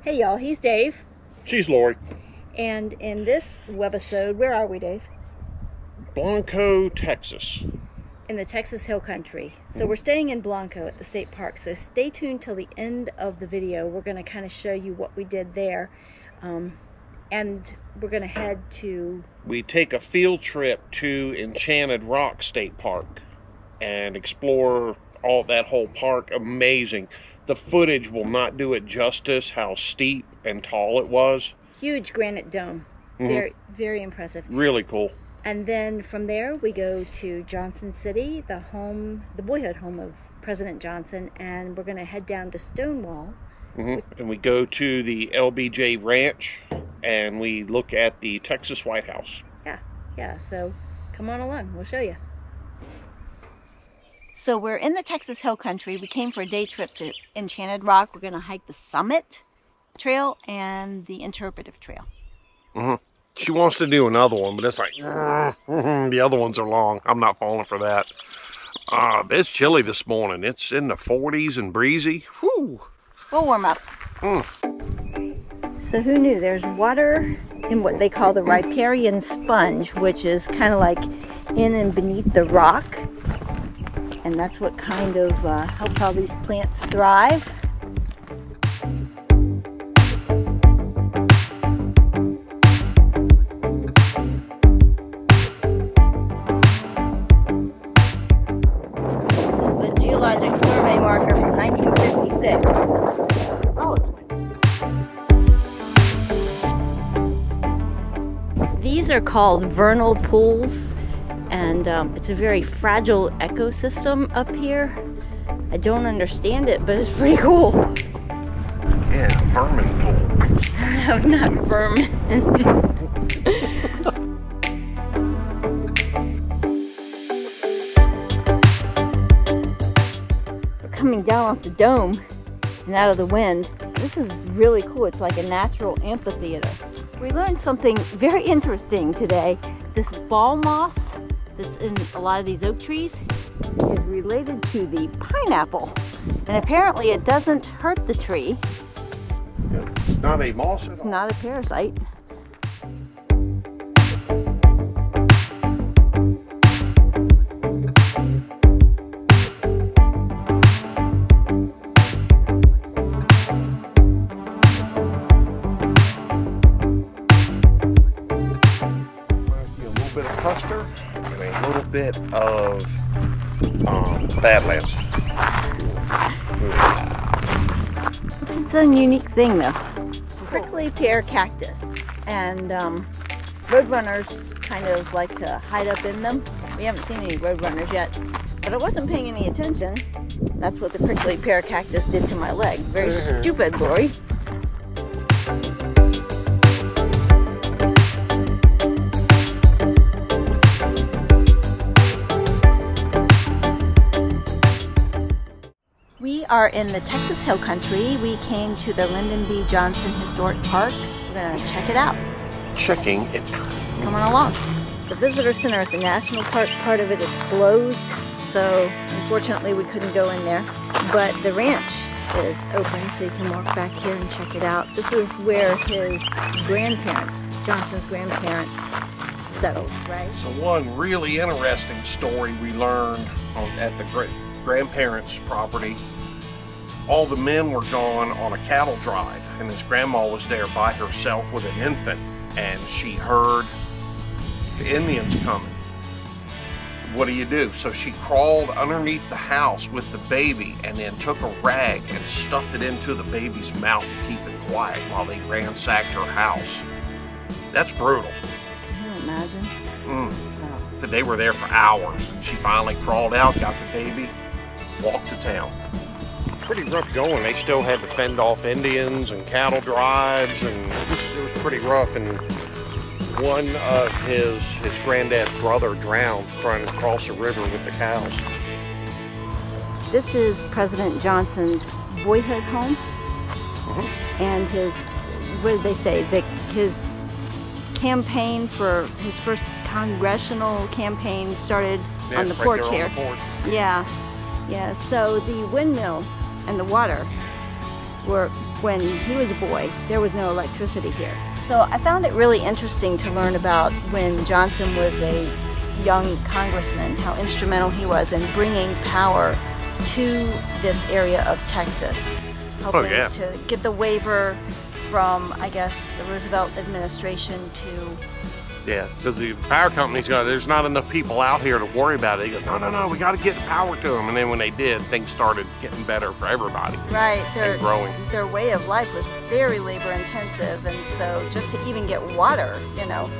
Hey y'all, he's Dave. She's Lori. And in this webisode, where are we, Dave? Blanco, Texas. In the Texas Hill Country. So we're staying in Blanco at the state park. So stay tuned till the end of the video. We're going to kind of show you what we did there. And we're going to head to... We take a field trip to Enchanted Rock State Park and explore that whole park. Amazing. The footage will not do it justice how steep and tall it was. Huge granite dome. Very, very impressive. Really cool. And then from there we go to Johnson City, the boyhood home of President Johnson, and we're going to head down to Stonewall. And we go to the LBJ Ranch and we look at the Texas White House. Yeah, so come on along, we'll show you. So we're in the Texas Hill Country. We came for a day trip to Enchanted Rock. We're going to hike the Summit Trail and the Interpretive Trail. She wants to do another one, but it's like, the other ones are long. I'm not falling for that. It's chilly this morning. It's in the 40s and breezy. Whew. We'll warm up. So who knew? There's water in what they call the riparian sponge, which is kind of like in and beneath the rock. And that's what kind of helps all these plants thrive. The Geologic Survey marker from 1956. Oh, these are called vernal pools. And it's a very fragile ecosystem up here. I don't understand it, but it's pretty cool. Yeah, vermin pool. No, not vermin. We're coming down off the dome and out of the wind. This is really cool. It's like a natural amphitheater. We learned something very interesting today. This ball moss that's in a lot of these oak trees is related to the pineapple, and apparently it doesn't hurt the tree. It's not a moss. It's not a parasite. Custer and a little bit of Badlands. It's its own unique thing though. Prickly pear cactus, and roadrunners kind of like to hide up in them. We haven't seen any roadrunners yet, but I wasn't paying any attention. That's what the prickly pear cactus did to my leg. Very stupid, Lori. We are in the Texas Hill Country. We came to the Lyndon B. Johnson Historic Park. We're going to check it out. Checking it. Come on along. The visitor center at the national park, part of it is closed, so unfortunately we couldn't go in there. But the ranch is open, so you can walk back here and check it out. This is where his grandparents, Johnson's grandparents, settled, right? So one really interesting story we learned at the grandparents' property. All the men were gone on a cattle drive, and his grandma was there by herself with an infant, and she heard the Indians coming. What do? So she crawled underneath the house with the baby and then took a rag and stuffed it into the baby's mouth to keep it quiet while they ransacked her house. That's brutal. Can you imagine? But they were there for hours, and she finally crawled out, got the baby, walked to town. Pretty rough going. They still had to fend off Indians and cattle drives, and it was pretty rough. And one of his granddad's brother drowned trying to cross a river with the cows. This is President Johnson's boyhood home, and his, what did they say, his campaign for his first congressional campaign started on the porch here. Yeah, so the windmill and the water were when he was a boy, there was no electricity here. So I found it really interesting to learn about when Johnson was a young congressman, how instrumental he was in bringing power to this area of Texas. Helping to get the waiver from, I guess, the Roosevelt administration to... Yeah, because the power company's got, there's not enough people out here to worry about it. They go, no, we got to get power to them. And then when they did, things started getting better for everybody. Right. And growing. Their way of life was very labor intensive. And so just to even get water, you know,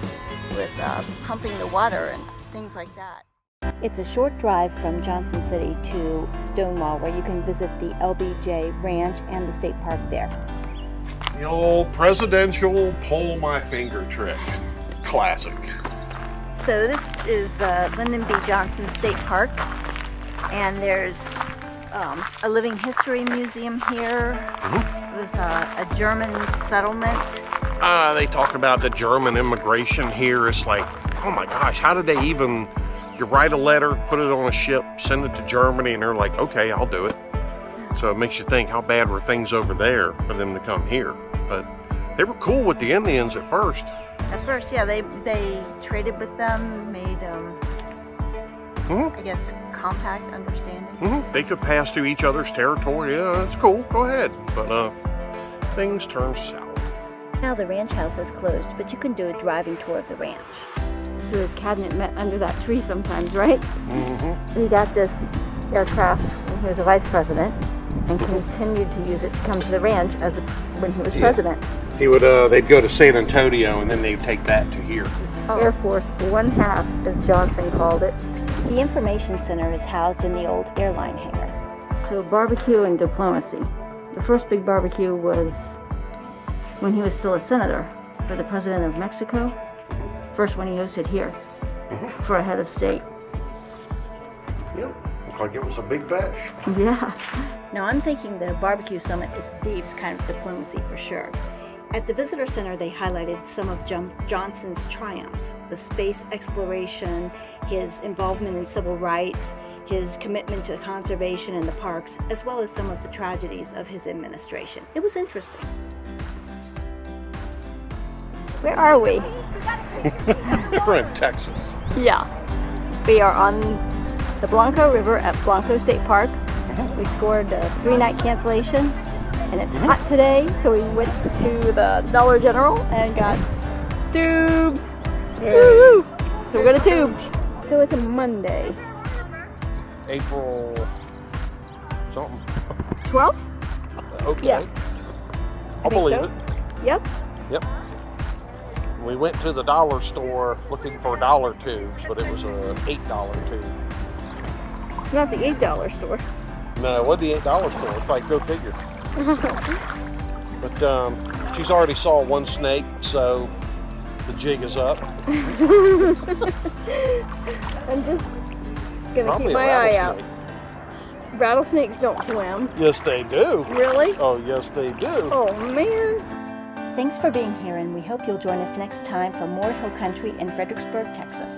with pumping the water and things like that. It's a short drive from Johnson City to Stonewall, where you can visit the LBJ Ranch and the state park there. The old presidential pull my finger trick. Classic. So this is the Lyndon B. Johnson State Park, and there's a living history museum here. It was a German settlement. They talk about the German immigration here. It's like, oh my gosh, how did they even, you write a letter, put it on a ship, send it to Germany, and they're like, okay, I'll do it. So it makes you think, how bad were things over there for them to come here? But they were cool with the Indians at first. At first, yeah, they traded with them, made, I guess, compact understanding. They could pass through each other's territory. Yeah, that's cool. Go ahead. But things turned south. Now the ranch house is closed, but you can do a driving tour of the ranch. So his cabinet met under that tree sometimes, right? He got this aircraft when he was a vice president and continued to use it to come to the ranch as when he was president. He would, they'd go to San Antonio and then they'd take that to here. Air Force 1/2, as Johnson called it. The information center is housed in the old airline hangar. So barbecue and diplomacy. The first big barbecue was when he was still a senator for the president of Mexico. First one he hosted here for a head of state. Yep, looked like it was a big bash. Yeah. Now I'm thinking that a barbecue summit is Dave's kind of diplomacy for sure. At the Visitor Center, they highlighted some of Johnson's triumphs, the space exploration, his involvement in civil rights, his commitment to conservation in the parks, as well as some of the tragedies of his administration. It was interesting. Where are we? We're in Texas. Yeah. We are on the Blanco River at Blanco State Park. We scored a 3-night cancellation. And it's hot today, so we went to the Dollar General and got tubes. Woo! So we're going to tubes. So it's a Monday. April something. 12th? Okay. Yeah. I'll believe it. Yep. Yep. We went to the dollar store looking for dollar tubes, but it was a $8 tube. It's not the $8 store. No, it wasn't the $8 store. It's like, go figure. But she's already saw one snake, so the jig is up. I'm just gonna keep my eye out. Rattlesnakes don't swim. Yes, they do. Really? Oh, yes, they do. Oh, man. Thanks for being here, and we hope you'll join us next time for more Hill Country in Fredericksburg, Texas.